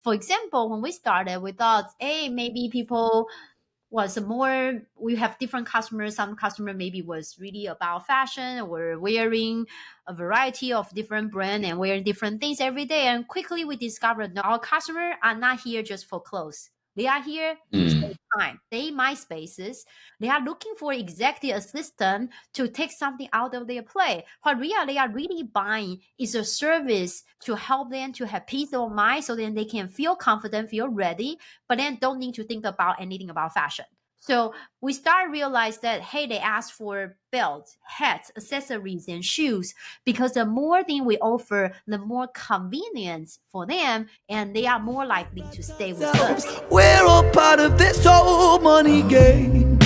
For example, when we started, we thought, hey, maybe people was more, we have different customers. Some customer maybe was really about fashion or wearing a variety of different brand and wearing different things every day. And quickly we discovered that our customer are not here just for clothes. They are here to save time. They my spaces. They are looking for executive assistant to take something out of their play. What they are really buying is a service to help them to have peace of mind so then they can feel confident, feel ready, but then don't need to think about anything about fashion. So we start realize that, hey, they ask for belts, hats, accessories, and shoes because the more thing we offer, the more convenience for them, and they are more likely to stay with us. We're all part of this whole money game.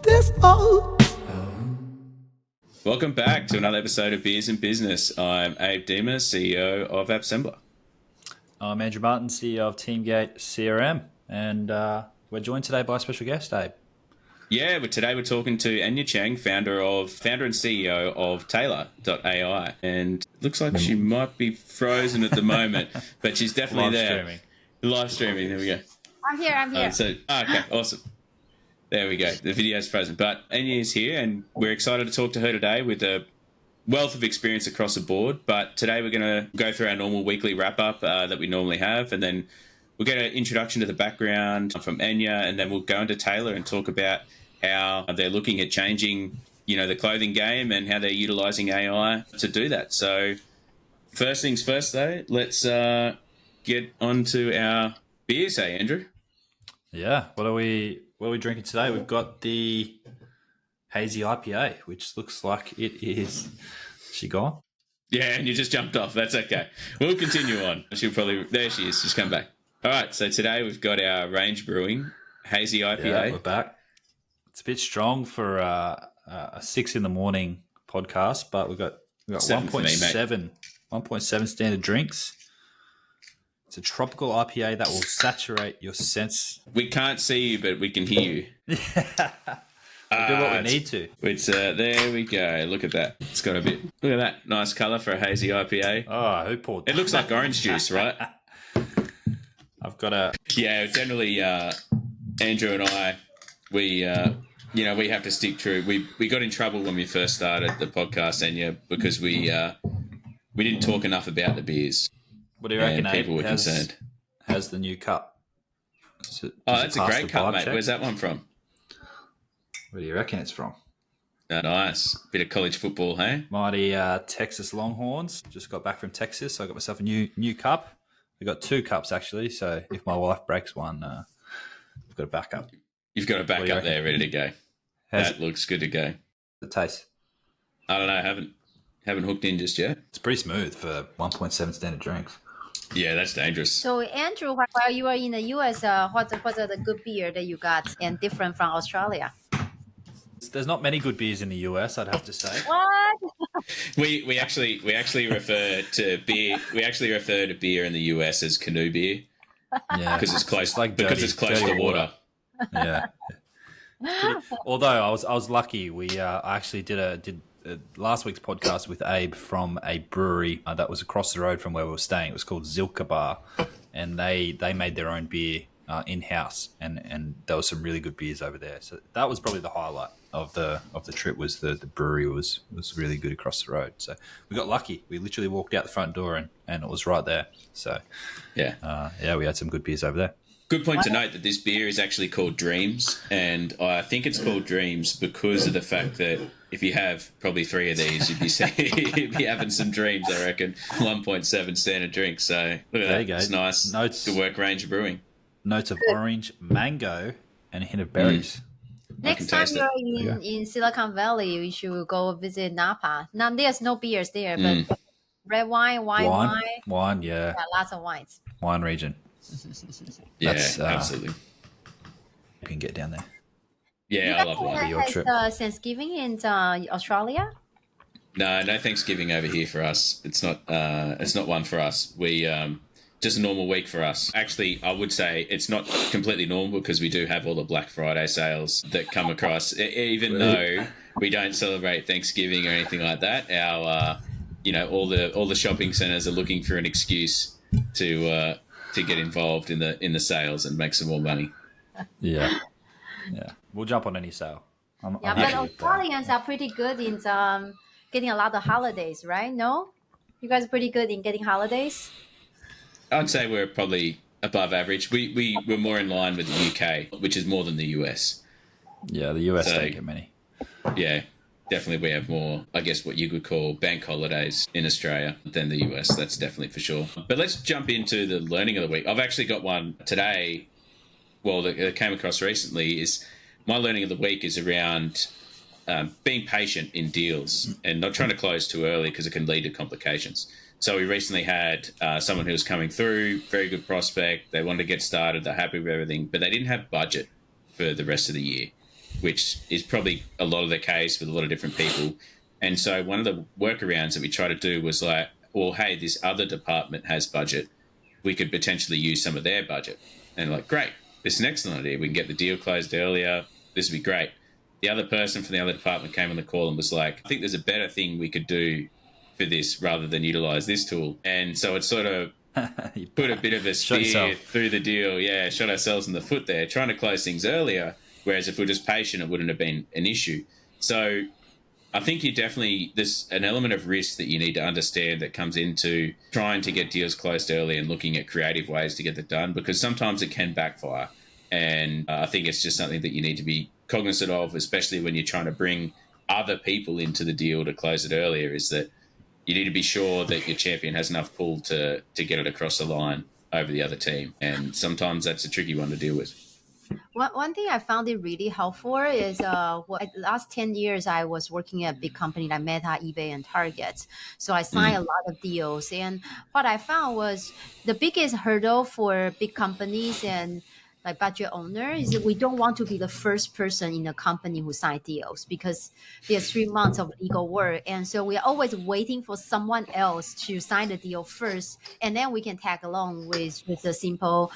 This whole... Welcome back to another episode of Beers in Business. I'm Abe Dearmer, CEO of Appsembler. I'm Andrew Martin, CEO of Teamgate CRM. And we're joined today by a special guest, Abe. Yeah, but today we're talking to Anya Cheng, founder and CEO of Taylor.ai. And it looks like she might be frozen at the moment, but she's definitely there. Live streaming, there we go. I'm here. Okay, awesome. There we go. The video's frozen. But Anya is here, and we're excited to talk to her today with a wealth of experience across the board. But today we're going to go through our normal weekly wrap-up that we normally have, and then we'll get an introduction to the background from Anya, and then we'll go into Taylor and talk about how they're looking at changing, the clothing game and how they're utilizing AI to do that. So first things first, though, let's get onto our beers, hey, Andrew? Yeah. What are we drinking today? We've got the Hazy IPA, which looks like it is... Is she gone? Yeah, and you just jumped off. That's okay. We'll continue on. There she is. Just come back. All right, so today we've got our Range Brewing Hazy IPA. Yeah, we're back. It's a bit strong for a 6 a.m. podcast, but we've got 1.7 standard drinks. It's a tropical IPA that will saturate your sense. We can't see you, but we can hear you. We'll do what we need to. It's there we go. Look at that. It's got a bit. Look at that nice colour for a hazy IPA. Oh, who poured that? It looks like orange juice, right? I've got a... Yeah, generally, Andrew and I, we have to stick true. We got in trouble when we first started the podcast, Anya, because we didn't talk enough about the beers. What do you reckon, people were concerned. How's the new cup? That's a great cup, mate. Check? Where's that one from? Where do you reckon it's from? Oh, nice. Bit of college football, hey? Mighty Texas Longhorns. Just got back from Texas, so I got myself a new cup. We got 2 cups, actually, so if my wife breaks one, I've got a backup. You've got a backup there ready to go. That looks good to go. The taste? I don't know. Haven't hooked in just yet. It's pretty smooth for 1.7 standard drinks. Yeah, that's dangerous. So, Andrew, while you are in the US, what are the good beer that you got and different from Australia? There's not many good beers in the US, I'd have to say. What? we actually refer to beer. We actually refer to beer in the US as canoe beer. Yeah, because it's close. Because it's close to water. Yeah. Although I was lucky, I actually did last week's podcast with Abe from a brewery that was across the road from where we were staying. It was called Zilka Bar, and they made their own beer in house, and there was some really good beers over there. So that was probably the highlight of the trip. Was the brewery was really good across the road. So we got lucky. We literally walked out the front door and it was right there. So yeah, we had some good beers over there. Good point to note that this beer is actually called Dreams, and I think it's called Dreams because of the fact that if you have probably 3 of these, you'd be having some dreams, I reckon. 1.7 standard drink. So look at that. You go. It's nice. Good work, Ranger Brewing. Notes of orange, mango, and a hint of berries. Next time you're in Silicon Valley, you should go visit Napa. Now, there's no beers there, but red wine, wine, yeah, lots of wines. Wine region. Yeah, absolutely. You can get down there. Yeah, I love wine. Your trip. Thanksgiving in Australia? No Thanksgiving over here for us. It's not one for us. We just a normal week for us. Actually, I would say it's not completely normal because we do have all the Black Friday sales that come across. Even though we don't celebrate Thanksgiving or anything like that, our all the shopping centers are looking for an excuse to get involved in the sales and make some more money. Yeah. We'll jump on any sale. I'm Yeah, but happy with Australians are pretty good in getting a lot of holidays, right? No, you guys are pretty good in getting holidays. I'd say we're probably above average. We're more in line with the UK, which is more than the US. Yeah, the US So- don't get many. Yeah, definitely we have more, I guess, what you could call bank holidays in Australia than the US. That's definitely for sure. But let's jump into the learning of the week. I've actually got one today, well, that came across recently. Is my learning of the week is around being patient in deals and not trying to close too early because it can lead to complications. So we recently had someone who was coming through, very good prospect. They wanted to get started. They're happy with everything, but they didn't have budget for the rest of the year, which is probably a lot of the case with a lot of different people. And so one of the workarounds that we tried to do was like, well, hey, this other department has budget. We could potentially use some of their budget. And like, great, this is an excellent idea. We can get the deal closed earlier. This would be great. The other person from the other department came on the call and was like, I think there's a better thing we could do for this rather than utilize this tool. And so it sort of put a bit of a spear through the deal. Yeah, shot ourselves in the foot there, trying to close things earlier. Whereas if we're just patient, it wouldn't have been an issue. So I think there's an element of risk that you need to understand that comes into trying to get deals closed early and looking at creative ways to get that done, because sometimes it can backfire. And I think it's just something that you need to be cognizant of, especially when you're trying to bring other people into the deal to close it earlier, is that you need to be sure that your champion has enough pull to get it across the line over the other team. And sometimes that's a tricky one to deal with. One thing I found it really helpful is the last 10 years I was working at a big company like Meta, eBay, and Target. So I signed a lot of deals. And what I found was the biggest hurdle for big companies and like budget owners is we don't want to be the first person in the company who sign deals, because there's 3 months of legal work. And so we're always waiting for someone else to sign the deal first. And then we can tag along with a simple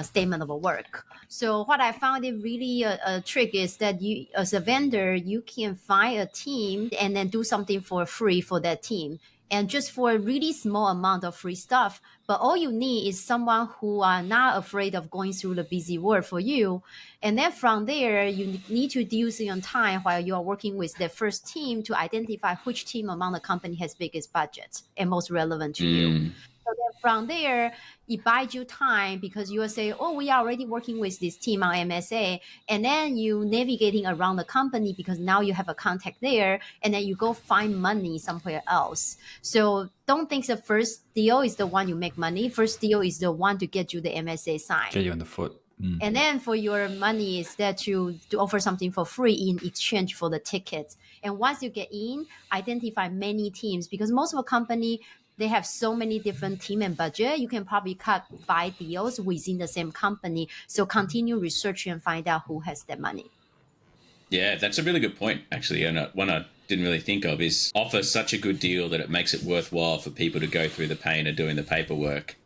statement of work. So what I found it really a trick is that you, as a vendor, you can find a team and then do something for free for that team. And just for a really small amount of free stuff. But all you need is someone who are not afraid of going through the busy work for you. And then from there, you need to use your time while you are working with the first team to identify which team among the company has biggest budget and most relevant to you. So then from there, it buys you time because you will say, oh, we are already working with this team on MSA. And then you navigating around the company because now you have a contact there, and then you go find money somewhere else. So don't think the first deal is the one you make money. First deal is the one to get you the MSA signed. Get you in the foot. And then for your money is that to offer something for free in exchange for the tickets. And once you get in, identify many teams, because most of a company, they have so many different team and budget. You can probably cut 5 deals within the same company. So continue researching and find out who has that money. Yeah, that's a really good point, actually. And one I didn't really think of is offer such a good deal that it makes it worthwhile for people to go through the pain of doing the paperwork,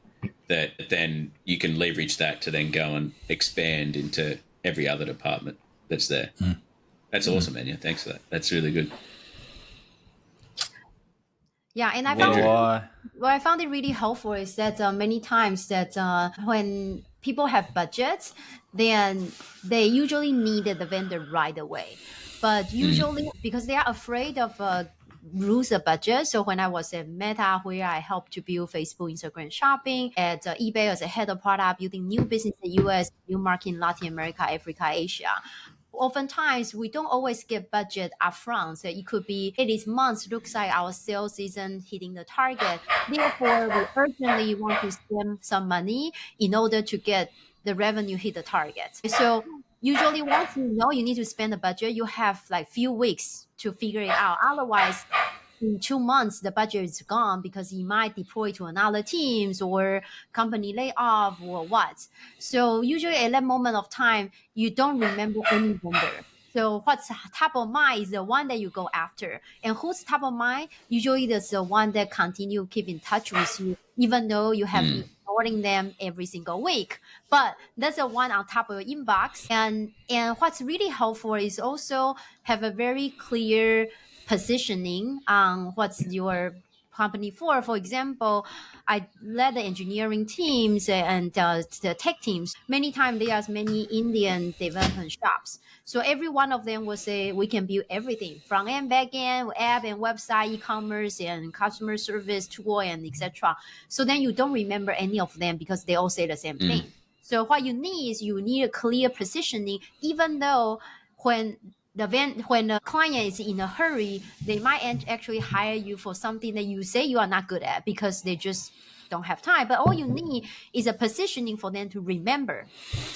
that then you can leverage that to then go and expand into every other department that's there. That's awesome, Anya. Thanks for that. That's really good. Yeah, and I found it really helpful is that many times that when people have budgets, then they usually need the vendor right away. But usually because they are afraid of lose the budget. So when I was at Meta, where I helped to build Facebook, Instagram shopping, at eBay as a head of product, building new business in the US, new market in Latin America, Africa, Asia. Oftentimes, we don't always get budget upfront. So it could be, hey, this month looks like our sales isn't hitting the target. Therefore, we urgently want to spend some money in order to get the revenue hit the target. So usually once you know you need to spend the budget, you have like few weeks to figure it out. Otherwise, in 2 months, the budget is gone because you might deploy to another teams or company layoff or what. So usually at that moment of time, you don't remember any vendor. So what's top of mind is the one that you go after. And who's top of mind? Usually that's the one that continue keep in touch with you, even though you have been ignoring them every single week. But that's the one on top of your inbox. And what's really helpful is also have a very clear positioning on what's your company for example, I led the engineering teams and the tech teams. Many times there are many Indian development shops. So every one of them will say we can build everything, front end, back end, app and website, e-commerce and customer service tool and etc. So then you don't remember any of them because they all say the same thing. So what you need is you need a clear positioning, even though when when the client is in a hurry, they might actually hire you for something that you say you are not good at because they just don't have time. But all you need is a positioning for them to remember.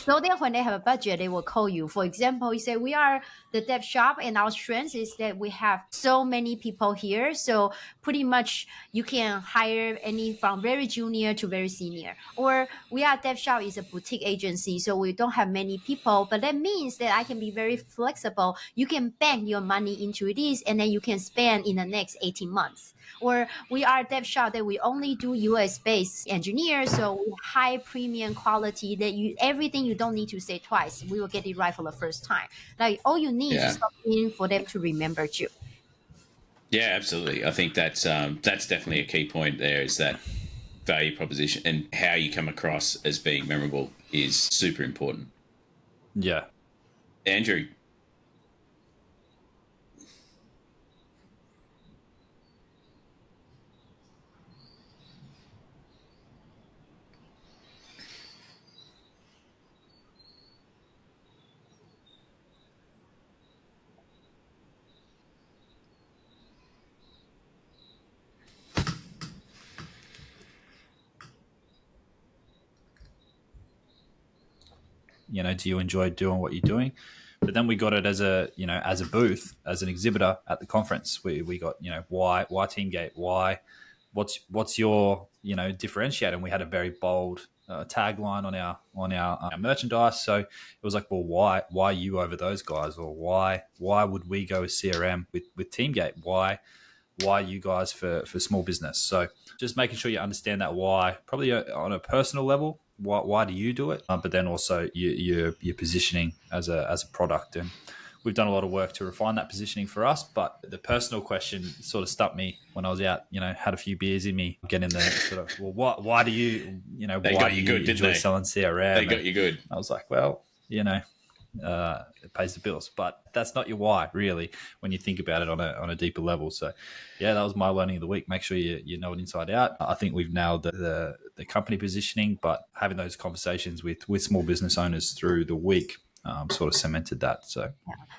So then when they have a budget, they will call you. For example, you say, we are the dev shop and our strength is that we have so many people here. So pretty much you can hire any from very junior to very senior. Or we are dev shop is a boutique agency. So we don't have many people, but that means that I can be very flexible. You can bank your money into this and then you can spend in the next 18 months. Or we are a dev shop that we only do US based engineers, so we high premium quality that you everything you don't need to say twice. We will get it right for the first time. Like all you need is something for them to remember you. Yeah, absolutely. I think that's definitely a key point. There is that value proposition and how you come across as being memorable is super important. Yeah. Andrew. Do you enjoy doing what you're doing? But then we got it as a as a booth, as an exhibitor at the conference. We got why Teamgate, why what's your differentiator, and we had a very bold tagline on our merchandise. So it was like, well, why you over those guys, or why would we go with CRM with Teamgate? Why you guys for small business? So just making sure you understand that why, probably on a personal level. Why do you do it? But then also your positioning as a product, and we've done a lot of work to refine that positioning for us. But the personal question sort of stumped me when I was out. Had a few beers in me, getting the sort of why do you They why got do you you good, didn't enjoy they? selling CRM? They got you good. I was like, well, it pays the bills, but that's not your why really when you think about it on a deeper level. So yeah, that was my learning of the week. Make sure you know it inside out. I think we've nailed the company positioning, but having those conversations with small business owners through the week sort of cemented that. So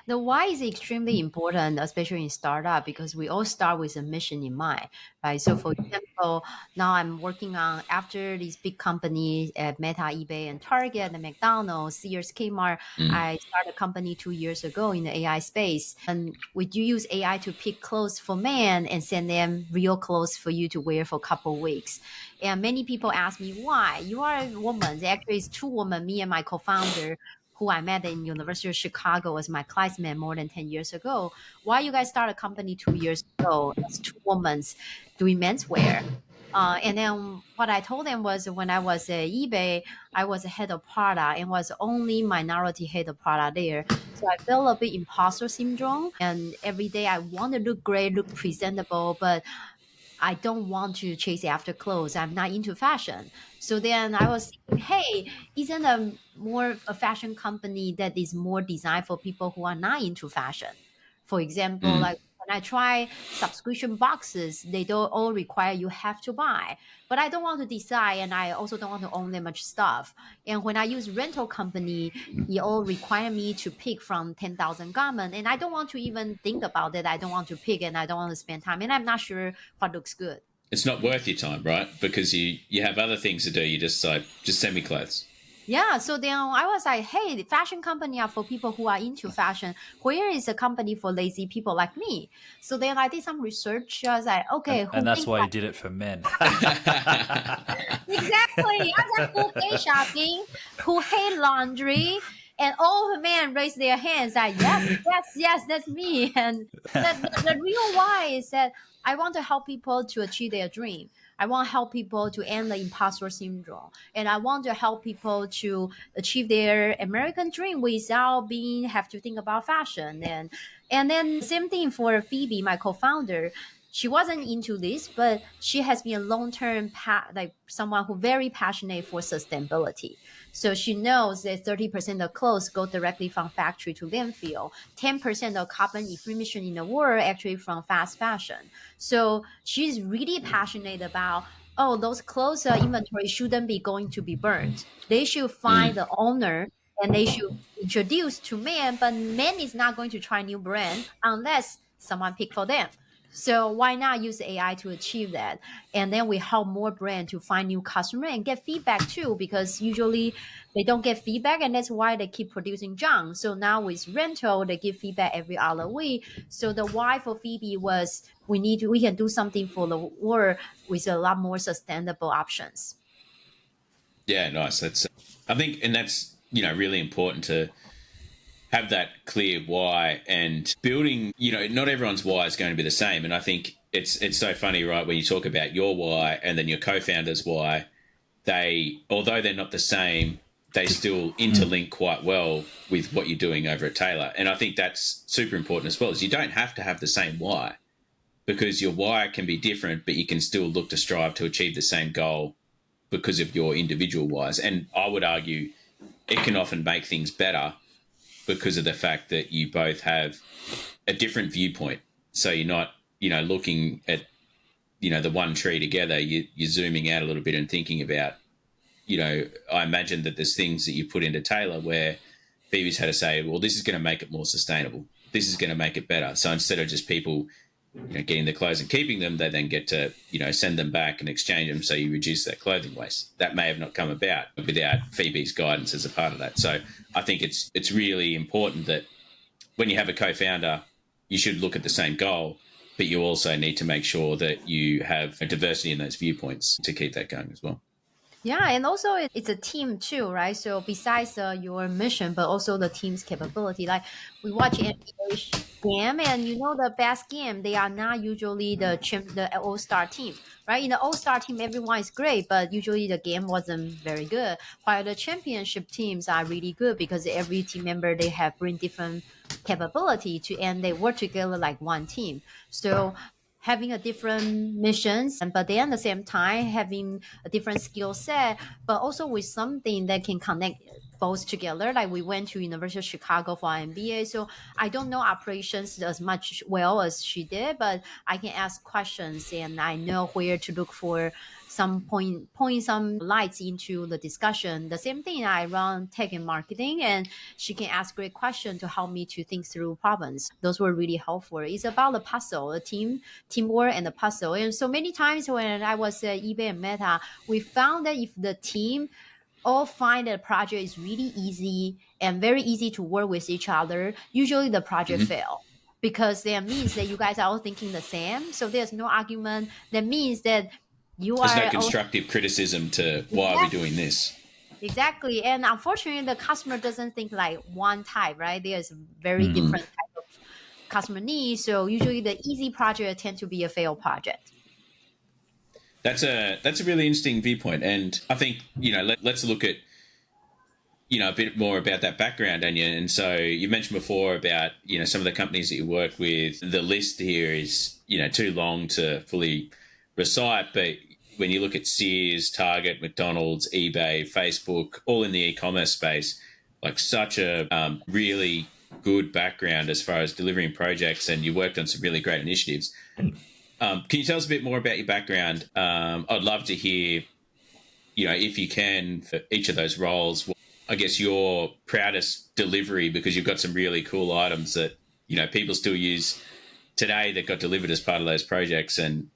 The why is extremely important, especially in startup, because we all start with a mission in mind, right? So, for example, now I'm working on after these big companies at Meta, eBay, and Target, and McDonald's, Sears, Kmart. I started a company 2 years ago in the AI space, and we do use AI to pick clothes for men and send them real clothes for you to wear for a couple weeks. And many people ask me why. You are a woman. Actually, it's two women, me and my co-founder, who I met in University of Chicago as my classmate more than 10 years ago. Why you guys start a company 2 years ago as two women doing menswear? And then what I told them was when I was at eBay, I was a head of product and was only minority head of product there. So I felt a bit imposter syndrome. And every day I want to look great, look presentable, but I don't want to chase after clothes. I'm not into fashion. So then I was thinking, hey, isn't a fashion company that is more designed for people who are not into fashion? For example, like when I try subscription boxes, they don't all require you have to buy. But I don't want to decide, and I also don't want to own that much stuff. And when I use rental company, it all require me to pick from 10,000 garments, and I don't want to even think about that. I don't want to pick, and I don't want to spend time, and I'm not sure what looks good. It's not worth your time, right? Because you have other things to do. You just send me clothes. Yeah, so then I was like, hey, the fashion company are for people who are into fashion. Where is a company for lazy people like me? So then I did some research. I was like, okay, who and that's thinks why you like did it for men. exactly? I was like, who hate shopping, who hate laundry, and all the men raised their hands like, yes, yes, yes, that's me. And the real why is that I want to help people to achieve their dream. I want to help people to end the imposter syndrome. And I want to help people to achieve their American dream without being have to think about fashion. And then same thing for Phoebe, my co-founder. she wasn't into this, but she has been a long-term like someone who very passionate for sustainability. So she knows that 30% of clothes go directly from factory to landfill. 10% of carbon emission in the world actually from fast fashion. So she's really passionate about, oh, those clothes inventory shouldn't be going to be burned. They should find the owner and they should introduce to man, but man is not going to try new brand unless someone pick for them. So why not use AI to achieve that? And then we help more brand to find new customer and get feedback too, because usually they don't get feedback, and that's why they keep producing junk. So now with rental, they give feedback every other week. So the why for Phoebe was we can do something for the world with a lot more sustainable options. Yeah, nice. That's I think, and that's really important to have that clear why, and building. Not everyone's why is going to be the same, and I think it's so funny, right? When you talk about your why and then your co-founder's why, although they're not the same, they still interlink quite well with what you're doing over at Taylor, and I think that's super important as well. Is you don't have to have the same why, because your why can be different, but you can still look to strive to achieve the same goal because of your individual whys. And I would argue it can often make things better because of the fact that you both have a different viewpoint. So you're not, looking at, the one tree together. You're zooming out a little bit and thinking about, I imagine that there's things that you put into Taylor where Phoebe's had to say, well, this is going to make it more sustainable. This is going to make it better. So instead of just people getting the clothes and keeping them, they then get to, send them back and exchange them, so you reduce that clothing waste. That may have not come about without Phoebe's guidance as a part of that. So I think it's really important that when you have a co-founder, you should look at the same goal, but you also need to make sure that you have a diversity in those viewpoints to keep that going as well. Yeah, and also it's a team too, right? So besides your mission, but also the team's capability. Like we watch NBA game, and the best game, they are not usually the all-star team, right? In the all-star team, everyone is great, but usually the game wasn't very good. While the championship teams are really good because every team member they have bring different capability and they work together like one team. So having a different missions, and but then at the same time having a different skill set, but also with something that can connect both together. Like we went to University of Chicago for our MBA, so I don't know operations as much well as she did, but I can ask questions and I know where to look for some point some lights into the discussion. The same thing, I run tech and marketing, and she can ask great questions to help me to think through problems. Those were really helpful. It's about the puzzle, the teamwork and the puzzle. And so many times when I was at eBay and Meta, we found that if the team all find that the project is really easy and very easy to work with each other, usually the project fail. Because that means that you guys are all thinking the same. So there's no argument. That means that there's no constructive criticism to why are we doing this. Exactly. And unfortunately, the customer doesn't think like one type, right? There's very different type of customer needs. So usually the easy project tend to be a failed project. That's a really interesting viewpoint. And I think, let's look at, a bit more about that background, Anya. And so you mentioned before about, some of the companies that you work with. The list here is, too long to fully recite, but when you look at Sears, Target, McDonald's, eBay, Facebook, all in the e-commerce space, like such a really good background as far as delivering projects, and you worked on some really great initiatives. Can you tell us a bit more about your background? I'd love to hear, if you can, for each of those roles, I guess your proudest delivery, because you've got some really cool items that, people still use today that got delivered as part of those projects. And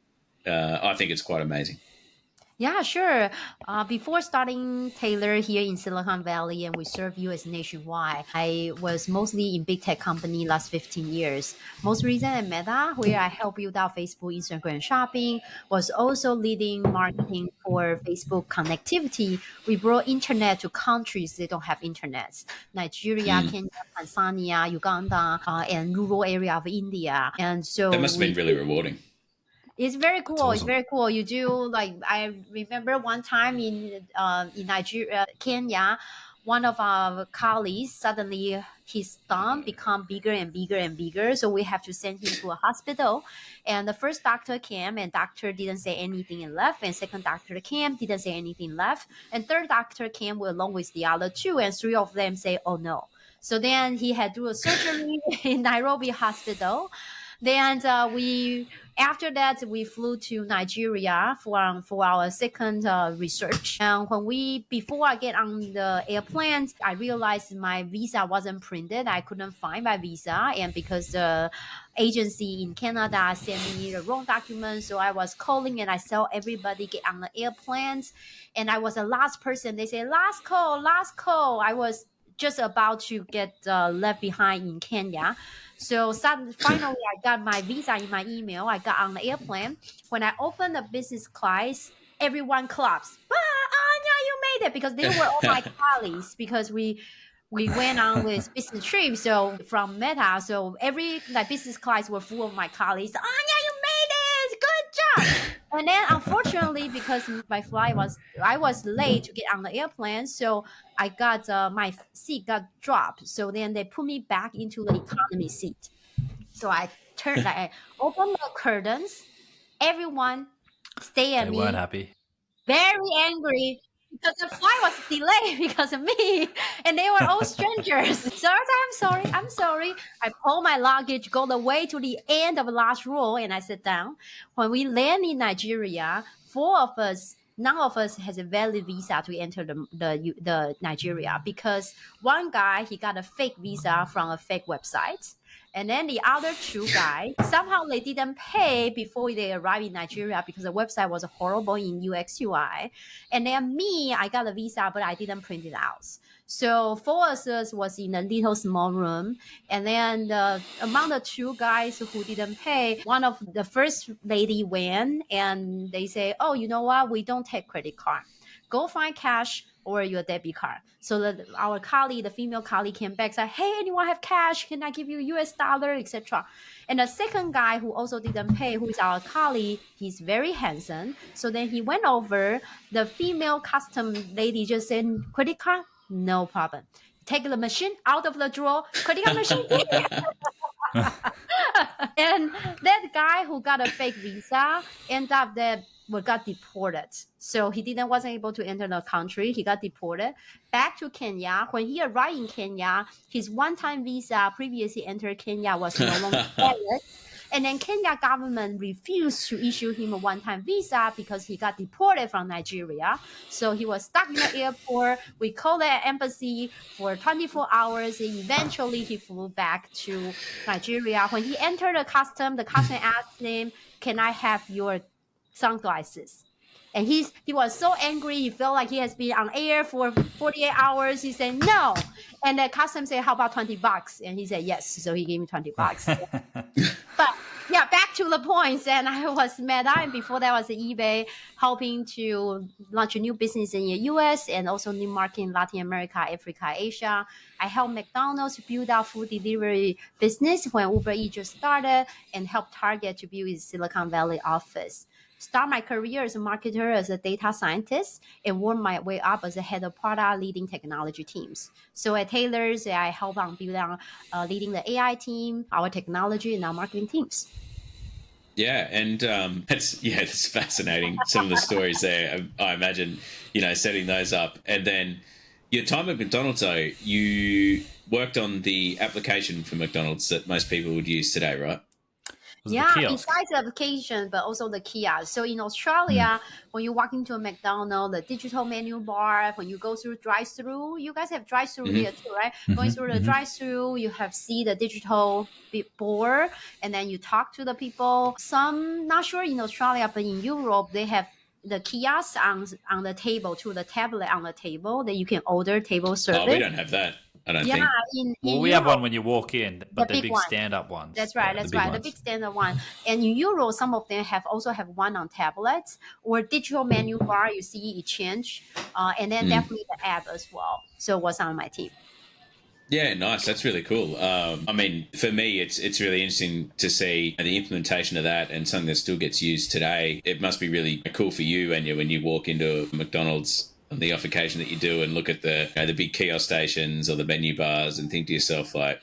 I think it's quite amazing. Yeah, sure. Before starting Taylor here in Silicon Valley, and we serve US nationwide, I was mostly in big tech company last 15 years. Most recent at Meta, where I helped build out Facebook, Instagram shopping, was also leading marketing for Facebook connectivity. We brought internet to countries that don't have internet. Nigeria, Kenya, Tanzania, Uganda, and rural area of India. And so that must have been really rewarding. It's very cool. Awesome. It's very cool. I remember one time in Nigeria, Kenya, one of our colleagues, suddenly his thumb become bigger and bigger and bigger. So we have to send him to a hospital. And the first doctor came and doctor didn't say anything and left. And second doctor came, didn't say anything left. And third doctor came along with the other two. And three of them say, oh no. So then he had to do a surgery in Nairobi hospital. Then after that, we flew to Nigeria for our second research. And before I get on the airplane, I realized my visa wasn't printed. I couldn't find my visa. And because the agency in Canada sent me the wrong document, so I was calling and I saw everybody get on the airplanes. And I was the last person. They say, last call, last call. I was just about to get left behind in Kenya. So finally, I got my visa in my email. I got on the airplane. When I opened the business class, everyone claps. Anya, you made it, because they were all my colleagues, because we went on this business trip. So from Meta, so every business class were full of my colleagues. Anya, you made it! Good job! And then unfortunately, because my flight I was late to get on the airplane, so I got my seat got dropped. So then they put me back into the economy seat. So I opened the curtains. Everyone stay at They me. weren't happy. Very angry because the flight was delayed because of me, and they were all strangers. So I said, I'm sorry. I pull my luggage, go the way to the end of the last row, and I sit down. When we land in Nigeria, none of us has a valid visa to enter the Nigeria, because one guy, he got a fake visa from a fake website. And then the other two guys, somehow they didn't pay before they arrived in Nigeria, because the website was horrible in UX UI. And then me, I got a visa, but I didn't print it out. So four of us was in a little small room. And then among the two guys who didn't pay, one of the first lady went and they say, oh, you know what? We don't take credit card. Go find cash or your debit card. So our colleague, the female colleague, came back, said, hey, anyone have cash? Can I give you US dollar, etc.? And the second guy who also didn't pay, who is our colleague, he's very handsome. So then he went over. The female custom lady just said, credit card? No problem. Take the machine out of the drawer. Credit card machine. And that guy who got a fake visa ended up got deported. So he wasn't able to enter the country. He got deported back to Kenya. When he arrived in Kenya, his one-time visa previously entered Kenya was no longer valid. And then Kenya government refused to issue him a one-time visa because he got deported from Nigeria. So he was stuck in the airport. We called the embassy for 24 hours. And eventually he flew back to Nigeria. When he entered the custom asked him, can I have your sunglasses? And he was so angry. He felt like he has been on air for 48 hours. He said, no. And the custom said, how about $20? And he said, yes. So he gave me $20. But yeah, back to the points. And I was Meta, and before that was eBay, helping to launch a new business in the US and also new market in Latin America, Africa, Asia. I helped McDonald's build out food delivery business when Uber Eats just started, and helped Target to build its Silicon Valley office. Start my career as a marketer, as a data scientist, and work my way up as a head of product, leading technology teams. So at Taylor's, I help on leading the AI team, our technology, and our marketing teams. Yeah, and it's fascinating. Some of the stories there. I imagine, setting those up, and then your time at McDonald's. Though, you worked on the application for McDonald's that most people would use today, right? Yeah, besides the application, but also the kiosk. So in Australia, when you walk into a McDonald's, the digital menu bar, when you go through drive-through, you guys have drive-through here too, right? Going through the drive-through, you have see the digital board, and then you talk to the people. Some, not sure in Australia, but in Europe, they have the kiosk on the table, to the tablet on the table that you can order table service. Oh, we don't have that. I don't think. We Europe, have one when you walk in, but the big stand-up ones. That's right. The big stand-up one. And in Europe, some of them also have one on tablets or digital menu bar. You see it change, and then definitely the app as well. So it was on my team. Yeah, nice. That's really cool. I mean, for me, it's really interesting to see the implementation of that, and something that still gets used today. It must be really cool for you, Anya, when you walk into McDonald's on the off occasion that you do and look at the big kiosk stations or the menu bars and think to yourself, like,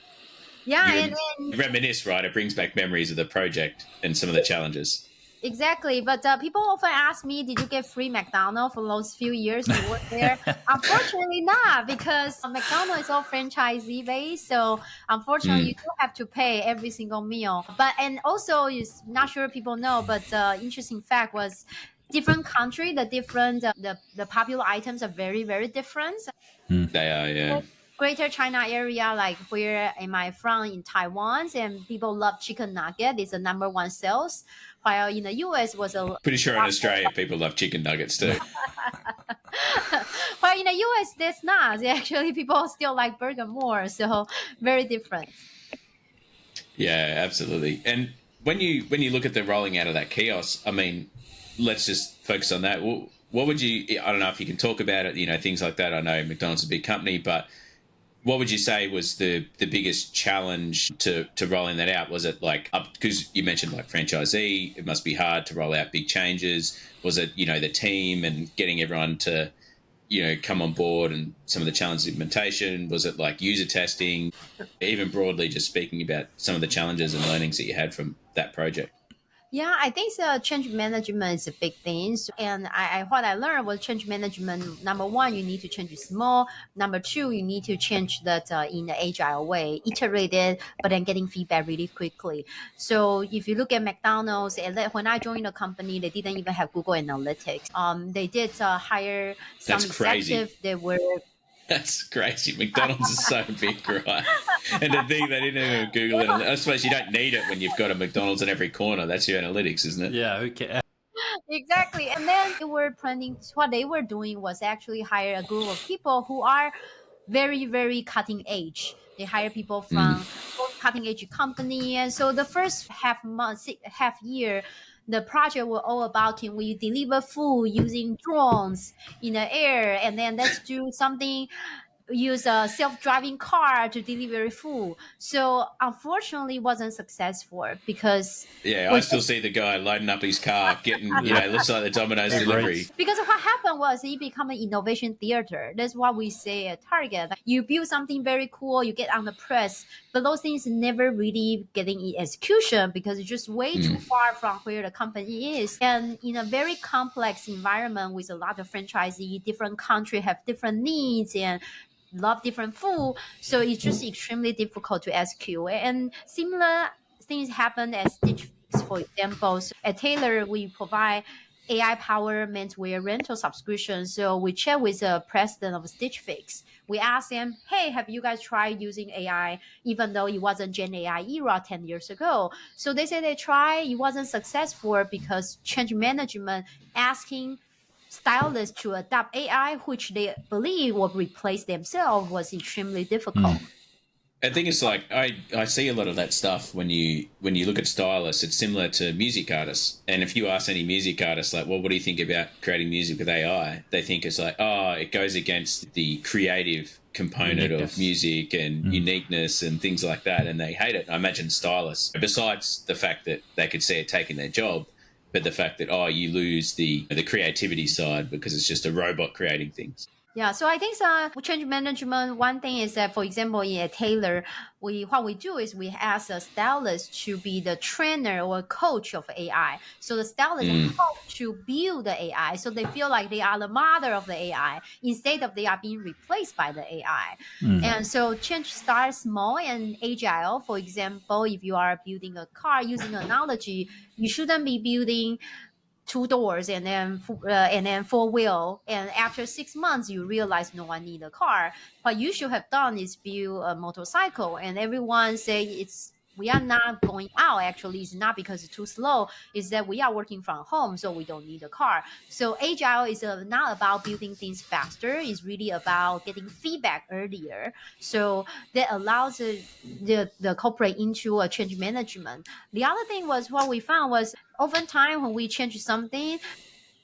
Yeah, you and reminisce, right? It brings back memories of the project and some of the challenges. exactly. But people often ask me, did you get free McDonald for those few years you worked there? Unfortunately, not, because McDonald is all franchisee based. So unfortunately, you do have to pay every single meal. But and also, it's not sure people know, but interesting fact was different country, the different the popular items are very very different. They are, yeah. Greater China area, like where am I from in Taiwan, and people love chicken nugget. It's the number one sales, while in the US was a Pretty sure in Australia people love chicken nuggets too. while in the US there's not. Actually, people still like burger more, so very different. Yeah, absolutely. And when you look at the rolling out of that kiosk, I mean, let's just focus on that. What would you? I don't know if you can talk about it. Things like that. I know McDonald's is a big company, but what would you say was the biggest challenge to rolling that out? Was it like up, because you mentioned like franchisee, it must be hard to roll out big changes. Was it the team and getting everyone to come on board and some of the challenges of implementation? Was it like user testing? Even broadly, just speaking about some of the challenges and learnings that you had from that project. Yeah, I think change management is a big thing. And what I learned was change management. Number one, you need to change it small. Number two, you need to change that in an agile way, iterate it, but then getting feedback really quickly. So if you look at McDonald's, and when I joined the company, they didn't even have Google Analytics. They did hire some That's crazy. executives. They were That's crazy. McDonald's is so big, right? And the thing they didn't even Google it. I suppose you don't need it when you've got a McDonald's in every corner. That's your analytics, isn't it? Yeah, who cares? exactly. And then they were planning. What they were doing was actually hire a group of people who are very very cutting edge. They hire people from cutting edge company, and so the first half year, the project was all about, can we deliver food using drones in the air, and then let's do something, use a self-driving car to deliver food. So unfortunately wasn't successful because Yeah, I still see the guy loading up his car, getting, looks like the Domino's delivery. because what happened was it became an innovation theater. That's what we say at Target. You build something very cool, you get on the press, but those things never really getting in execution because it's just way too far from where the company is. And in a very complex environment with a lot of franchisee, different country have different needs and love different food. So it's just extremely difficult to execute. And similar things happen at Stitch Fix, for example. So at Taylor, we provide AI powered menswear rental subscription. So we chat with the president of Stitch Fix. We asked them, hey, have you guys tried using AI, even though it wasn't Gen AI era 10 years ago? So they said they tried, it wasn't successful because change management asking stylists to adopt AI, which they believe will replace themselves, was extremely difficult. I think it's like I see a lot of that stuff when you look at stylists. It's similar to music artists, and if you ask any music artist, like, well, what do you think about creating music with AI? They think it's like, oh, it goes against the creative component of music and uniqueness and things like that, and they hate it. I imagine stylists, besides the fact that they could see it taking their job, but the fact that you lose the creativity side because it's just a robot creating things. Yeah, so I think change management. One thing is that, for example, in Taylor, what we do is we ask a stylist to be the trainer or coach of AI. So the stylist help to build the AI, so they feel like they are the mother of the AI instead of they are being replaced by the AI. And so change starts small and agile. For example, if you are building a car, using analogy, you shouldn't be building two doors and then four wheel, and after 6 months you realize no one need a car. What you should have done is build a motorcycle, and everyone say we are not going out. Actually, it's not because it's too slow. It's that we are working from home, so we don't need a car. So agile is not about building things faster. It's really about getting feedback earlier. So that allows the corporate into a change management. The other thing was, what we found was, oftentimes when we change something,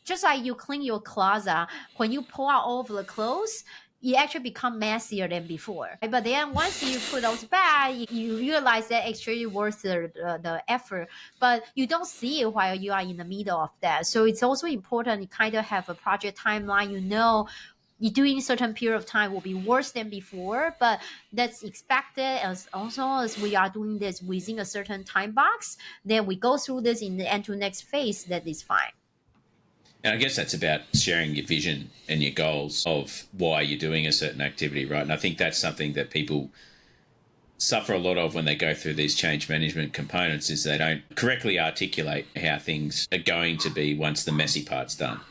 just like you clean your closet, when you pull out all of the clothes, it actually become messier than before. But then once you put those back, you realize that actually worth the effort, but you don't see it while you are in the middle of that. So it's also important you kind of have a project timeline, doing certain period of time will be worse than before, but that's expected. As also as we are doing this within a certain time box, then we go through this in the end to next phase, that is fine. And I guess that's about sharing your vision and your goals of why you're doing a certain activity, right? And I think that's something that people suffer a lot of when they go through these change management components, is they don't correctly articulate how things are going to be once the messy part's done.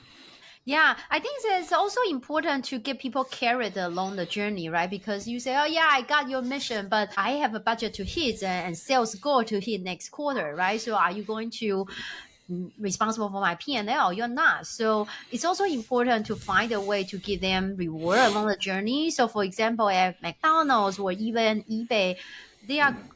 Yeah, I think it's also important to give people carrot along the journey, right? Because you say, oh yeah, I got your mission, but I have a budget to hit and sales goal to hit next quarter, right? So are you going to responsible for my P&L? You're not. So it's also important to find a way to give them reward along the journey. So for example, at McDonald's or even eBay,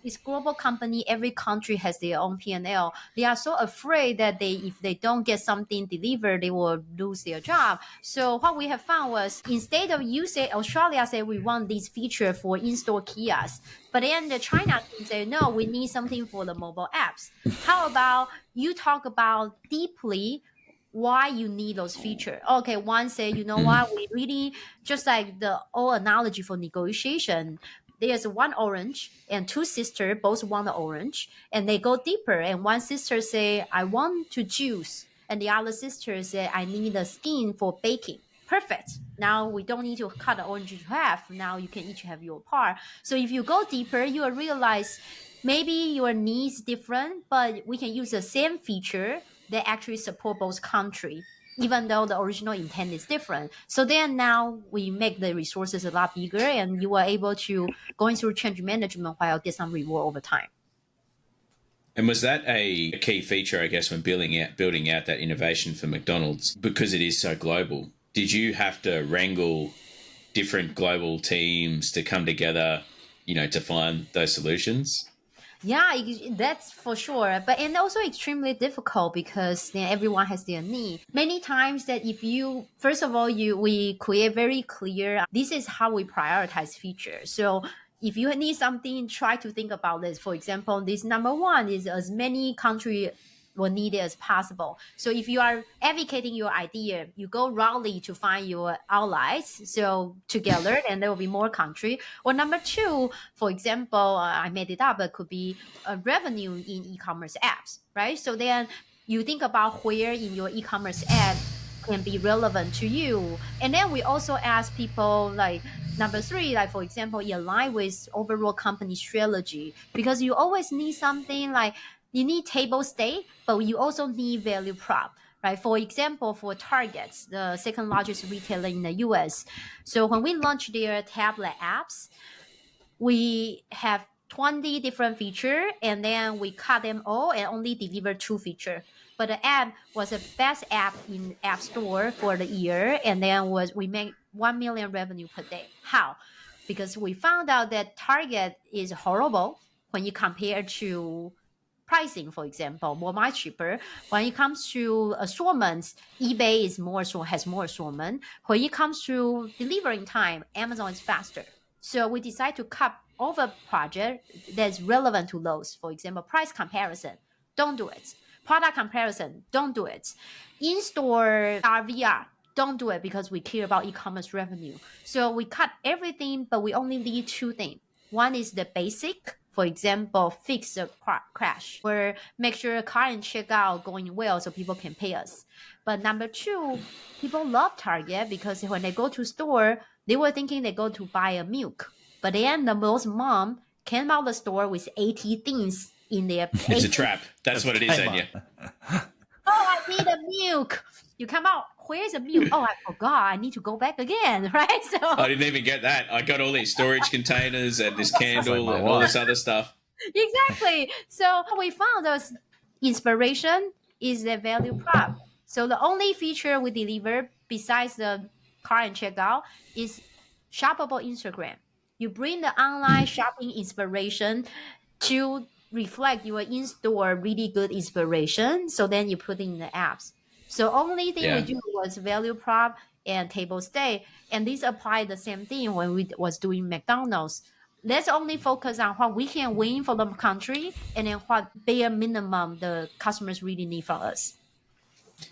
it's global company. Every country has their own P&L. They are so afraid that if they don't get something delivered, they will lose their job. So what we have found was, instead of Australia say we want this feature for in-store kiosks, but then the China team say, no, we need something for the mobile apps. How about you talk about deeply why you need those features? Okay, one say, you know what, we really, just like the old analogy for negotiation, there's one orange and two sisters both want the orange, and they go deeper, and one sister say, I want to juice, and the other sister say, I need the skin for baking. Perfect. Now we don't need to cut the orange in half. Now you can each have your part. So if you go deeper, you will realize maybe your needs different, but we can use the same feature that actually support both country, even though the original intent is different. So then now we make the resources a lot bigger, and you are able to going through change management while get some reward over time. And was that a key feature, I guess, when building out that innovation for McDonald's, because it is so global? Did you have to wrangle different global teams to come together, to find those solutions? Yeah, that's for sure. But and also extremely difficult because then everyone has their need. Many times that if you, first of all, we create very clear, this is how we prioritize features. So if you need something, try to think about this. For example, this number one is as many countries will need it as possible. So if you are advocating your idea, you go roughly to find your allies, so together, and there will be more country. Or number two, for example, I made it up, it could be a revenue in e-commerce apps, right? So then you think about where in your e-commerce app can be relevant to you. And then we also ask people like, number three, like for example, align with overall company strategy, because you always need something like, you need table stake, but you also need value prop, right? For example, for Target, the second largest retailer in the US. So when we launched their tablet apps, we have 20 different features, and then we cut them all and only deliver 2 features. But the app was the best app in App Store for the year, and then we make 1 million revenue per day. How? Because we found out that Target is horrible when you compare to pricing, for example, much cheaper. When it comes to assortments, eBay has more assortment. When it comes to delivering time, Amazon is faster. So we decide to cut over project that's relevant to those. For example, price comparison, don't do it. Product comparison, don't do it. In-store RVR, don't do it, because we care about e-commerce revenue. So we cut everything, but we only need 2 things. One is the basic, for example, fix the crash, or make sure car and checkout going well so people can pay us. But number 2, people love Target because when they go to store, they were thinking they go to buy a milk. But then the most mom came out of the store with 80 things in their. It's a trap. That's what it is, Anya. Oh, I need a milk. You come out, where's the milk? Oh, I forgot. I need to go back again, right? So I didn't even get that. I got all these storage containers and this candle and all this other stuff. Exactly. So we found those inspiration is the value prop. So the only feature we deliver besides the car and checkout is shoppable Instagram. You bring the online shopping inspiration to reflect your in-store really good inspiration. So then you put it in the apps. So only thing we do was value prop and table stay. And this applied the same thing when we was doing McDonald's. Let's only focus on what we can win for the country, and then what bare minimum the customers really need from us.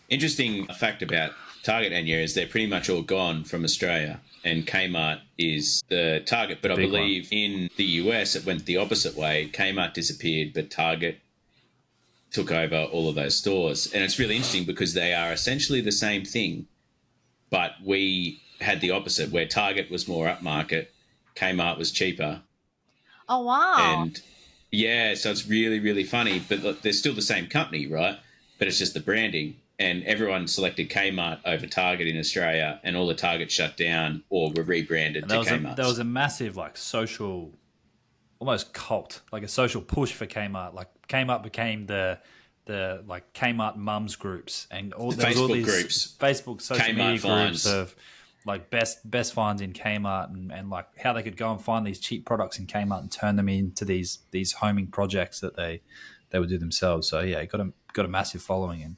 Interesting fact about Target, Anya, is they're pretty much all gone from Australia, and Kmart is the target. But I big believe in the US it went the opposite way. Kmart disappeared, but Target took over all of those stores. And it's really interesting because they are essentially the same thing, but we had the opposite, where Target was more upmarket, Kmart was cheaper. Oh wow. And yeah, so it's really, really funny. But look, they're still the same company, right? But it's just the branding. And everyone selected Kmart over Target in Australia, and all the Target shut down or were rebranded to Kmart. There was a massive like social, almost cult, like a social push for Kmart. Like Kmart became the like Kmart mums groups and all, there was all Facebook these groups, Facebook social Kmart media finds. groups of like best finds in Kmart and like how they could go and find these cheap products in Kmart and turn them into these homing projects that they would do themselves. So yeah, it got a massive following, and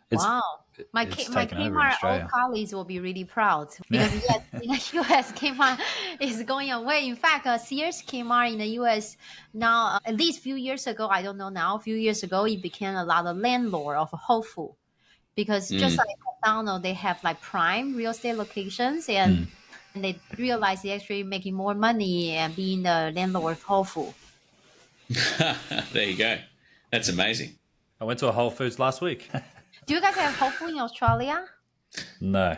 it's Wow. it's My taken over in Kmart old Australia. colleagues will be really proud because yes, in the US, Kmart is going away. In fact, Sears Kmart in the US now, at least few years ago, I don't know now, a few years ago, it became a lot of landlord of Whole Foods because just like McDonald, they have like prime real estate locations and they realize they're actually making more money and being the landlord of Whole Foods. There you go. That's amazing. I went to a Whole Foods last week. Do you guys have Whole Foods in Australia? No,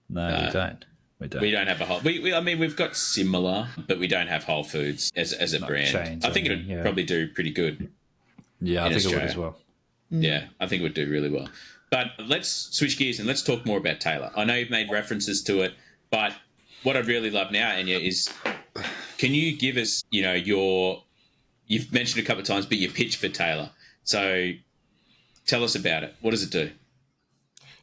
we don't. We don't have a whole. I mean, we've got similar, but we don't have Whole Foods as a Not brand. chains I or think it'd anything, yeah. probably do pretty good. Yeah, I in think it would Australia. as well. Yeah, I think it would do really well. But let's switch gears and let's talk more about Taylor. I know you've made references to it, but what I'd really love now, Anya, is can you give us, you've mentioned a couple of times, but your pitch for Taylor. So tell us about it. What does it do?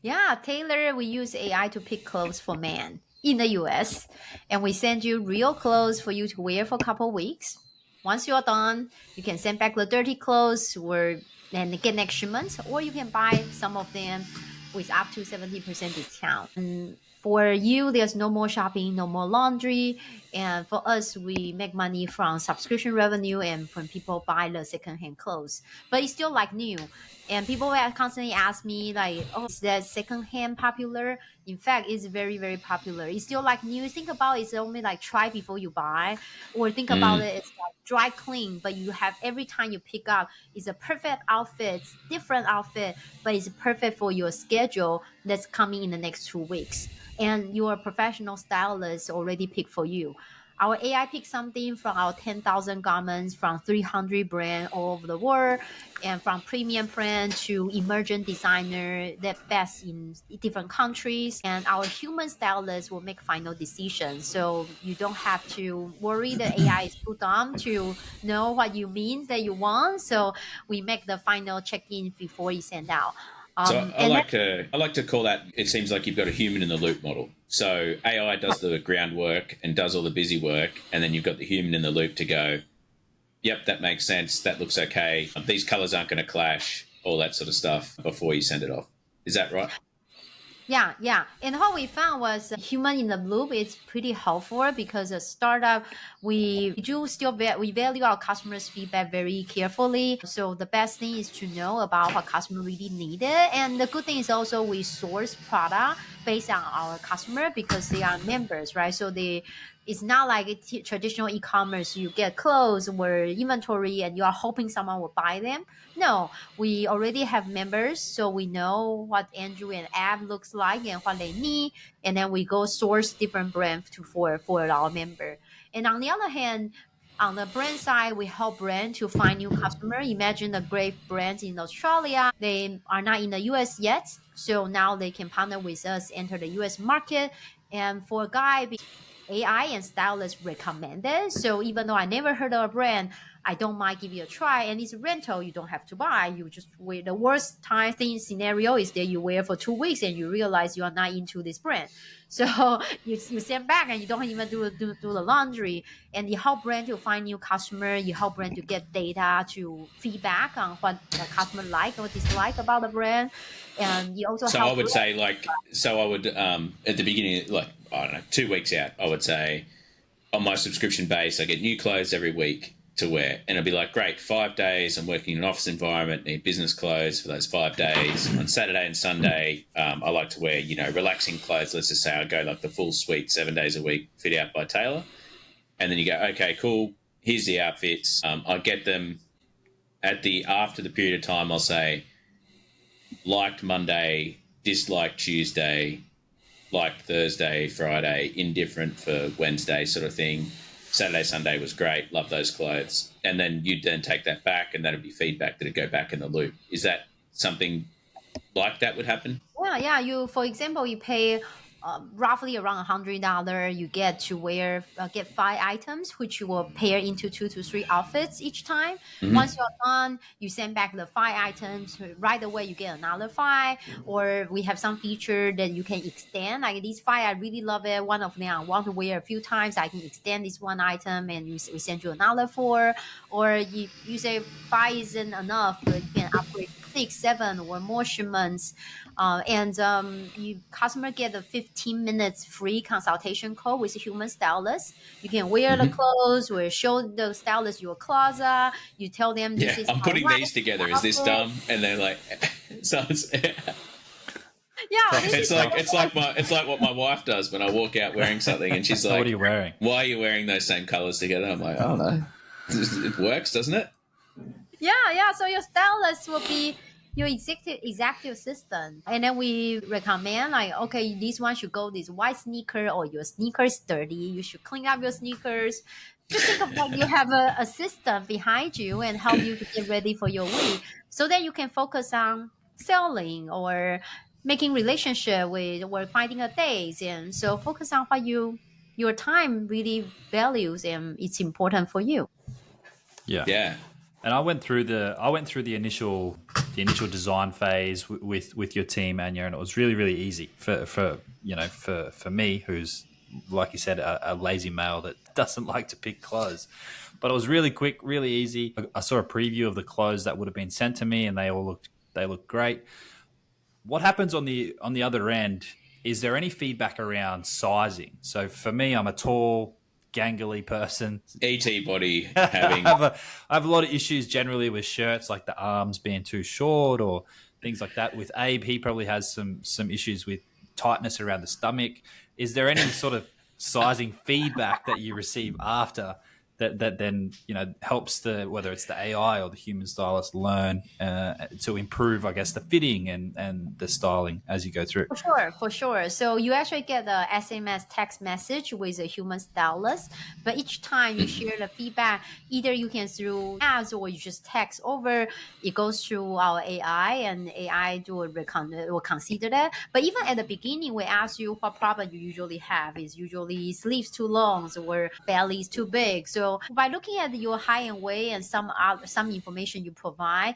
Yeah, Taylor, we use AI to pick clothes for men in the US, and we send you real clothes for you to wear for a couple weeks. Once you're done, you can send back the dirty clothes or and get next shipment, or you can buy some of them with up to 70% discount. And for you, there's no more shopping, no more laundry. And for us, we make money from subscription revenue and when people buy the secondhand clothes. But it's still like new. And people will constantly ask me like, oh, is that secondhand popular? In fact, it's very, very popular. It's still like new. Think about it's only like try before you buy. Or think about it's like dry clean, but you have every time you pick up, it's a perfect outfit, different outfit, but it's perfect for your schedule that's coming in the next 2 weeks. And your professional stylist already picked for you. Our AI picks something from our 10,000 garments from 300 brands all over the world, and from premium brand to emerging designer that best in different countries. And our human stylist will make final decisions. So you don't have to worry that AI is too dumb to know what you mean that you want. So we make the final check-in before you send out. So I And like to call that. It seems like you've got a human in the loop model. So AI does the groundwork and does all the busy work, and then you've got the human in the loop to go, yep, that makes sense. That looks okay. These colors aren't going to clash. All that sort of stuff before you send it off. Is that right? Yeah. And what we found was human in the loop is pretty helpful because a startup, we do still we value our customers' feedback very carefully. So the best thing is to know about what customer really needed. And the good thing is also we source product based on our customer because they are members, right? So it's not like traditional e-commerce. You get clothes or inventory and you are hoping someone will buy them. No, we already have members, so we know what Andrew and Ab looks like and what they need, and then we go source different brands for our member. And on the other hand, on the brand side, we help brand to find new customer. Imagine the great brands in Australia, they are not in the US yet, so now they can partner with us, enter the US market. And for a guy, AI and stylist recommended. So even though I never heard of a brand, I don't mind give you a try. And it's rental, you don't have to buy. You just wear. The worst time thing scenario is that you wear for 2 weeks and you realize you are not into this brand. So you send back and you don't even do the laundry. And you help brand to find new customer. You help brand to get data to feedback on what the customer like or dislike about the brand. And you also So help I would brand. say, at the beginning, like, I don't know, 2 weeks out, I would say on my subscription base, I get new clothes every week. to wear. And it'll be like, great, 5 days, I'm working in an office environment, need business clothes for those 5 days. On Saturday and Sunday, I like to wear, relaxing clothes. Let's just say I go like the full suite 7 days a week, fit out by tailor. And then you go, okay, cool, here's the outfits. I get them after the period of time. I'll say, liked Monday, disliked Tuesday, liked Thursday, Friday, indifferent for Wednesday, sort of thing. Saturday, Sunday was great. Love those clothes. And then you'd then take that back, and that'd be feedback that'd go back in the loop. Is that something like that would happen? Yeah. You, for example, you pay roughly around $100. You get to get 5 items, which you will pair into 2 to 3 outfits each time. Mm-hmm. Once you're done, you send back the 5 items. Right away, you get another 5. Or we have some feature that you can extend. Like these 5, I really love it. One of them I want to wear a few times. I can extend this one item, and we send you another 4. Or you say 5 isn't enough, but you can upgrade 6, 7, or more shipments. You customer get a 15 minutes free consultation call with a human stylist. You can wear the clothes, or show the stylist your closet. You tell them this is I'm putting these together. Is this dumb? And they're like, so it's like what my wife does when I walk out wearing something, and she's like, "What are you wearing? Why are you wearing those same colors together?" I'm like, I don't know. It works, doesn't it? Yeah. So your stylist will be your executive assistant, and then we recommend like, okay, this one should go this white sneaker, or your sneakers dirty, you should clean up your sneakers. Just think of like you have a assistant behind you and help you to get ready for your week, so that you can focus on selling or making relationship with, or finding a date. And so focus on what your time really values and it's important for you. Yeah. And I went through the initial design phase with your team, Anya, and it was really, really easy for me, who's, like you said, a lazy male that doesn't like to pick clothes. But it was really quick, really easy. I saw a preview of the clothes that would have been sent to me, and they looked great. What happens on the other end? Is there any feedback around sizing? So for me, I'm a tall, gangly person. ET body having. I have a lot of issues generally with shirts, like the arms being too short or things like that. With Abe, he probably has some issues with tightness around the stomach. Is there any sort of sizing feedback that you receive after that then helps whether it's the AI or the human stylist learn to improve, I guess, the fitting and the styling as you go through? For sure. So you actually get a SMS text message with a human stylist, but each time you share the feedback, either you can through apps or you just text over. It goes through our AI, and AI will consider that. But even at the beginning, we ask you what problem you usually have. Is usually sleeves too long or belly is too big. So by looking at your height and weight and some information you provide,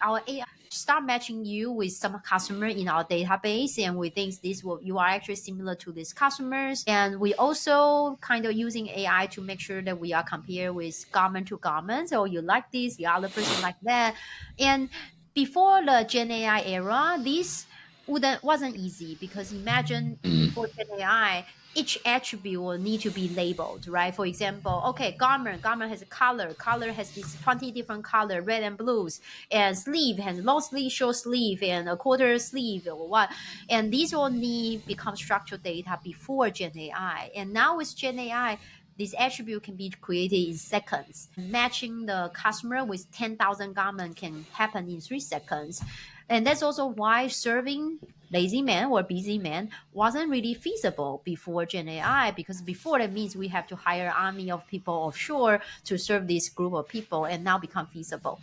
our AI start matching you with some customer in our database, and we think you are actually similar to these customers. And we also kind of using AI to make sure that we are compared with garment to garment. So you like this, the other person like that. And before the Gen AI era, this wasn't easy, because imagine before Gen AI, each attribute will need to be labeled, right? For example, okay, garment has a color has these 20 different color, red and blues, and sleeve and long sleeve, short sleeve, and a quarter sleeve or what. And these all become structured data before Gen AI. And now with Gen AI, this attribute can be created in seconds. Matching the customer with 10,000 garments can happen in 3 seconds. And that's also why serving lazy man or busy man wasn't really feasible before Gen AI, because before that means we have to hire an army of people offshore to serve this group of people, and now become feasible.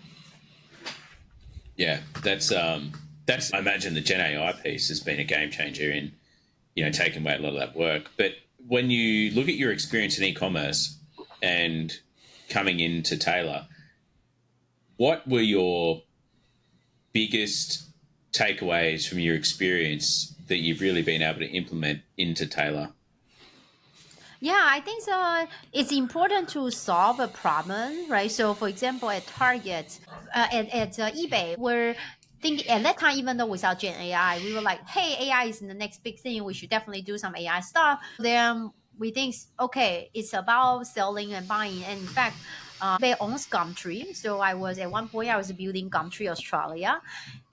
Yeah, that's I imagine the Gen AI piece has been a game changer in, taking away a lot of that work. But when you look at your experience in e-commerce and coming into Taylor, what were your biggest takeaways from your experience that you've really been able to implement into Taylor? Yeah, I think so. It's important to solve a problem, right? So, for example, at Target, at eBay, we're thinking at that time, even though without Gen AI, we were like, hey, AI is the next big thing. We should definitely do some AI stuff. Then we think, okay, it's about selling and buying. And in fact, Abe owns Gumtree. So I was at one point I was building Gumtree Australia.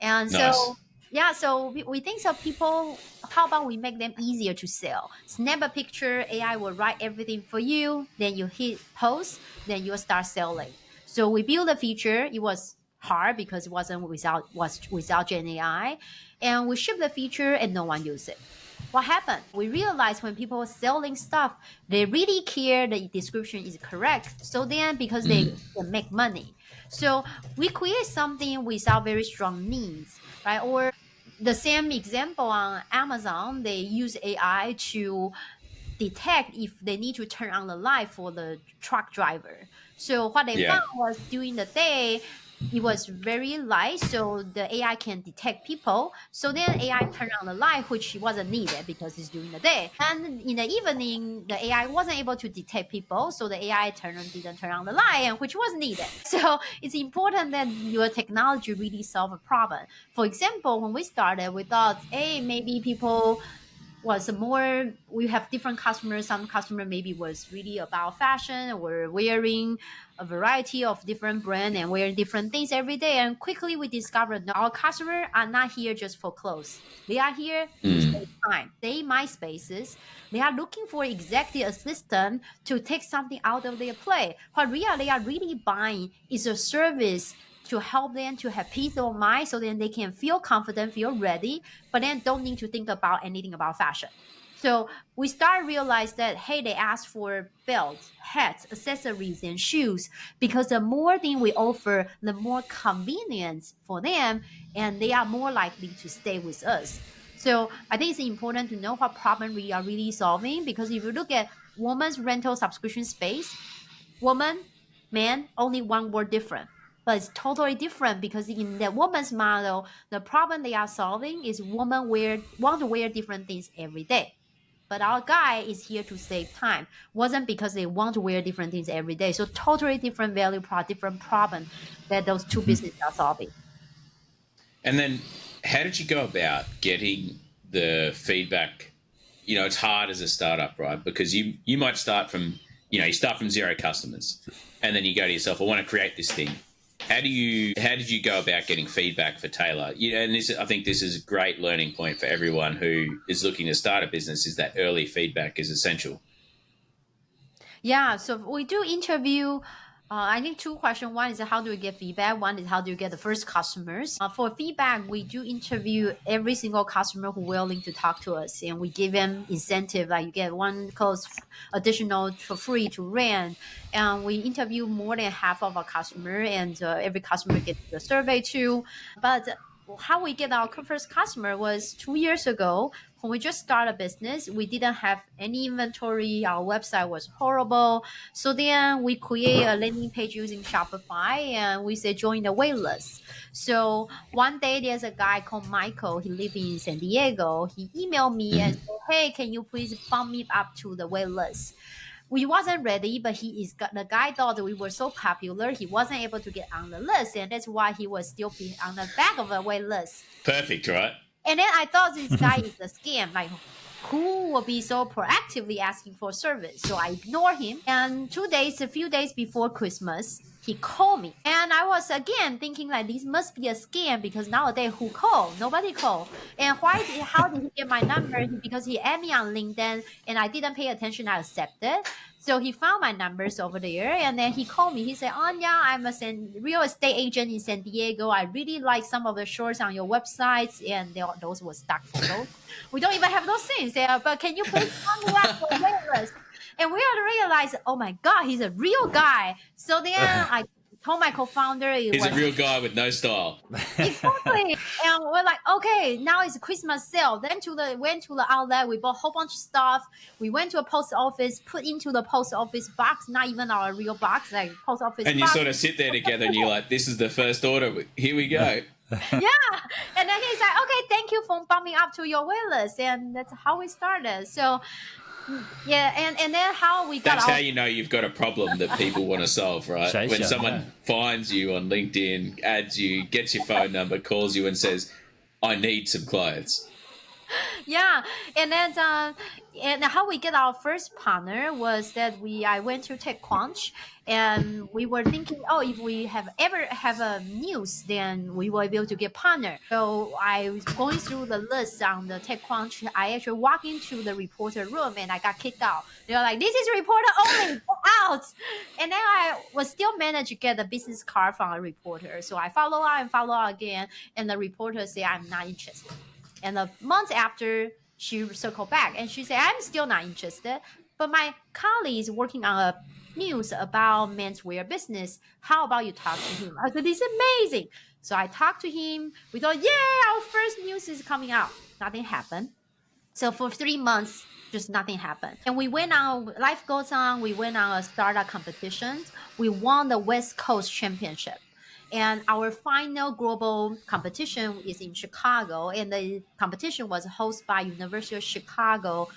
And Nice. so yeah, so we think so people, how about we make them easier to sell? Snap a picture, AI will write everything for you, then you hit post, then you'll start selling. So we built a feature. It was hard because it was without Gen AI. And we shipped the feature and no one used it. What happened? We realized when people are selling stuff, they really care the description is correct. So then, because they can make money, so we create something without very strong needs, right? Or the same example on Amazon, they use AI to detect if they need to turn on the light for the truck driver. So what they Yeah. found was during the day, it was very light, so the AI can detect people. So then AI turned on the light, which wasn't needed because it's during the day. And in the evening, the AI wasn't able to detect people, so the AI didn't turn on the light, and which was needed. So it's important that your technology really solve a problem. For example, when we started, we thought, hey, maybe people was more, we have different customers. Some customer maybe was really about fashion or wearing a variety of different brand and wear different things every day. And quickly we discovered that our customer are not here just for clothes. They are here to save time. They my spaces. They are looking for executive assistant to take something out of their play. What really they are really buying is a service to help them to have peace of mind so then they can feel confident, feel ready, but then don't need to think about anything about fashion. So we start realize that, hey, they ask for belts, hats, accessories, and shoes because the more thing we offer, the more convenience for them, and they are more likely to stay with us. So I think it's important to know what problem we are really solving, because if you look at women's rental subscription space, woman, man, only one word different. But it's totally different because in the woman's model, the problem they are solving is women want to wear different things every day. But our guy is here to save time. Wasn't because they want to wear different things every day. So totally different value prop, different problem that those two businesses are solving. And then how did you go about getting the feedback? You know, it's hard as a startup, right? Because you might start from, you start from zero customers and then you go to yourself, I want to create this thing. How did you go about getting feedback for Taylor? And I think this is a great learning point for everyone who is looking to start a business, is that early feedback is essential. Yeah, so we do interview. I think two questions. One is how do we get feedback? One is how do you get the first customers? For feedback, we do interview every single customer who willing to talk to us, and we give them incentive, like you get one cost additional for free to rent. And we interview more than half of our customer, and every customer gets the survey too. But how we get our first customer was 2 years ago when we just started a business. We didn't have any inventory. Our website was horrible. So then we create a landing page using Shopify and we say join the wait list. So one day there's a guy called Michael. He lives in San Diego. He emailed me and said, hey, can you please bump me up to the wait list? We wasn't ready, but the guy thought that we were so popular, he wasn't able to get on the list, and that's why he was still being on the back of the wait list. Perfect, right? And then I thought this guy is a scam. Like, who will be so proactively asking for service? So I ignore him. And a few days before Christmas, he called me. And I was again thinking like this must be a scam because nowadays who call? Nobody call. And how did he get my number? Because he added me on LinkedIn and I didn't pay attention. I accepted. So he found my numbers over there and then he called me. He said, Anya, I'm a real estate agent in San Diego. I really like some of the shorts on your websites. And those were stock photos. We don't even have those things there, but can you please call me up for wait list? And we all realized, oh my God, he's a real guy. So then I told my co-founder He's a real guy with no style. Exactly. And we're like, okay, now it's Christmas sale. Then went to the outlet, we bought a whole bunch of stuff. We went to a post office, put into the post office box, not even our real box, like post office And box. you sort of sit there together and you're like, this is the first order. Here we go. Yeah. And then he's like, okay, thank you for bumping up to your wait list. And that's how we started. So yeah, and then how we got That's how you know you've got a problem that people want to solve, right? Chase When ya, someone yeah. finds you on LinkedIn, adds you, gets your phone number, calls you and says, I need some clothes. Yeah, and then and how we get our first partner was that I went to TechCrunch, and we were thinking, oh, if we have ever have a news, then we will be able to get partner. So I was going through the list on the TechCrunch. I actually walked into the reporter room and I got kicked out. They were like, "This is reporter only, go out." And then I was still managed to get a business card from a reporter. So I follow up and follow up again, and the reporter say I'm not interested. And a month after, she circled back and she said, "I'm still not interested, but my colleague is working on a news about menswear business. How about you talk to him?" I said, "This is amazing." So I talked to him. We thought, yeah, our first news is coming out. Nothing happened. So for 3 months, just nothing happened. And we went on, life goes on. We went on a startup competition. We won the West Coast Championship. And our final global competition is in Chicago. And the competition was hosted by University of Chicago.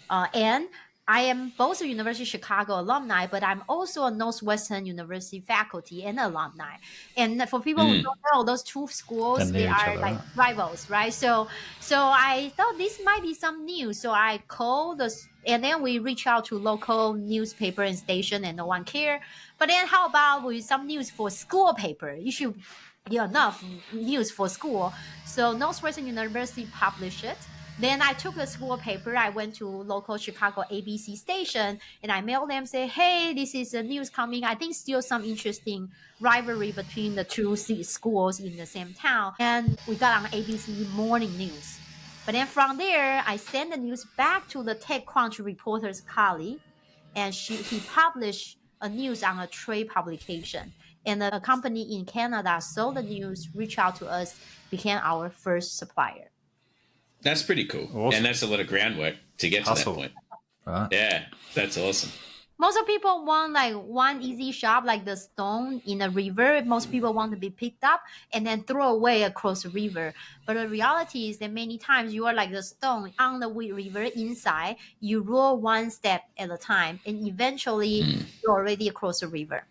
And I am both a University of Chicago alumni, but I'm also a Northwestern University faculty and alumni. And for people who don't know, those two schools, And they near each are other, like right? rivals, right? So I thought this might be some news. So I called and then we reach out to local newspaper and station, and no one care. But then how about with some news for school paper? You should be enough news for school. So Northwestern University published it. Then I took the school paper. I went to local Chicago ABC station and I mailed them, say, "Hey, this is the news coming. I think still some interesting rivalry between the two schools in the same town." And we got on ABC morning news. But then from there, I sent the news back to the TechCrunch reporter's colleague, and he published a news on a trade publication. And a company in Canada saw the news, reached out to us, became our first supplier. That's pretty cool. Awesome. And that's a lot of groundwork to get Hustle. to that point. Right. Yeah, that's awesome. Most of people want like one easy shop, like the stone in a river. Most people want to be picked up and then throw away across the river. But the reality is that many times you are like the stone on the river inside. You roll one step at a time, and eventually you're already across the river.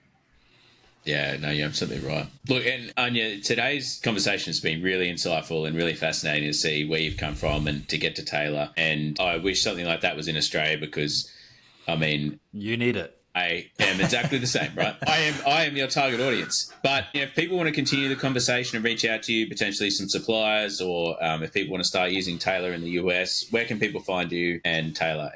Yeah, no, you're absolutely right. Look, and Anya, today's conversation has been really insightful and really fascinating to see where you've come from and to get to Taylor. And I wish something like that was in Australia because, I mean, You need it. I am exactly the same, right? I am your target audience. But if people want to continue the conversation and reach out to you, potentially some suppliers, or if people want to start using Taylor in the US, where can people find you and Taylor?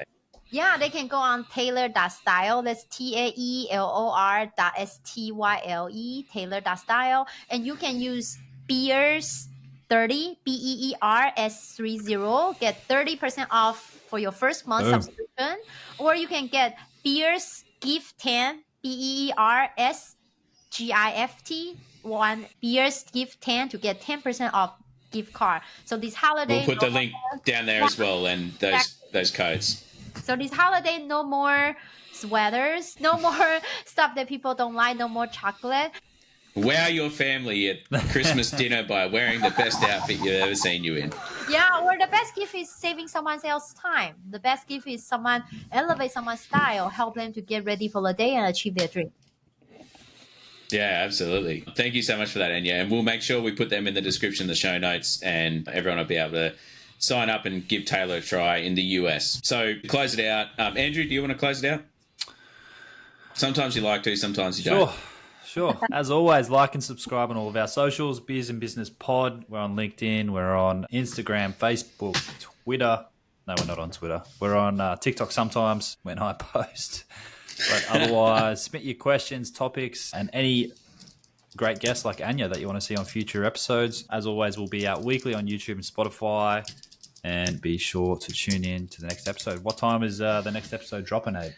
Yeah, they can go on taylor.style. That's taelor.style, taylor.style. And you can use Beers30, BEERS30, get 30% off for your first month Boom. subscription. Or you can get Beers Gift 10, BEERSGIFT1, Beers Gift 10 to get 10% off gift card. So this holiday, We'll put the link down there as well, and those codes. So this holiday, no more sweaters, no more stuff that people don't like, no more chocolate. Wow your family at Christmas dinner by wearing the best outfit you've ever seen you in. Yeah, or the best gift is saving someone else's time. The best gift is elevate someone's style, help them to get ready for the day and achieve their dream. Yeah, absolutely. Thank you so much for that, Anya. And we'll make sure we put them in the description, the show notes, and everyone will be able to sign up and give Taylor a try in the US. So to close it out, Andrew, do you want to close it out? Sometimes you like to, sometimes you don't. Sure. As always, like and subscribe on all of our socials. Beers and Business Pod. We're on LinkedIn. We're on Instagram, Facebook, Twitter. No, we're not on Twitter. We're on TikTok sometimes when I post. But otherwise, submit your questions, topics, and any great guests like Anya that you want to see on future episodes. As always, we'll be out weekly on YouTube and Spotify. And be sure to tune in to the next episode. What time is the next episode dropping, Abe?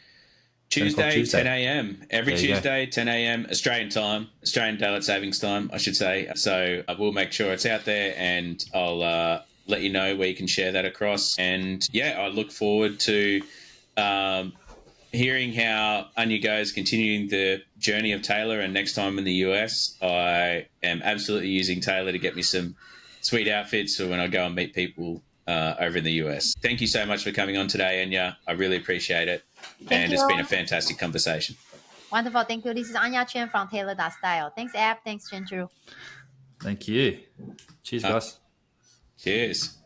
Tuesday, 10 a.m. Every Tuesday, 10 a.m. Australian time, Australian Daylight Savings Time, I should say. So we'll make sure it's out there, and I'll let you know where you can share that across. And yeah, I look forward to hearing how Anya goes, continuing the journey of Taylor. And next time in the US, I am absolutely using Taylor to get me some sweet outfits for when I go and meet people over in the US. Thank you so much for coming on today, Anya. I really appreciate it. Thank you. It's been a fantastic conversation. Wonderful. Thank you. This is Anya Cheng from Taylor.style. Thanks, Abe. Thanks, Andrew. Thank you. Cheers, guys. Cheers.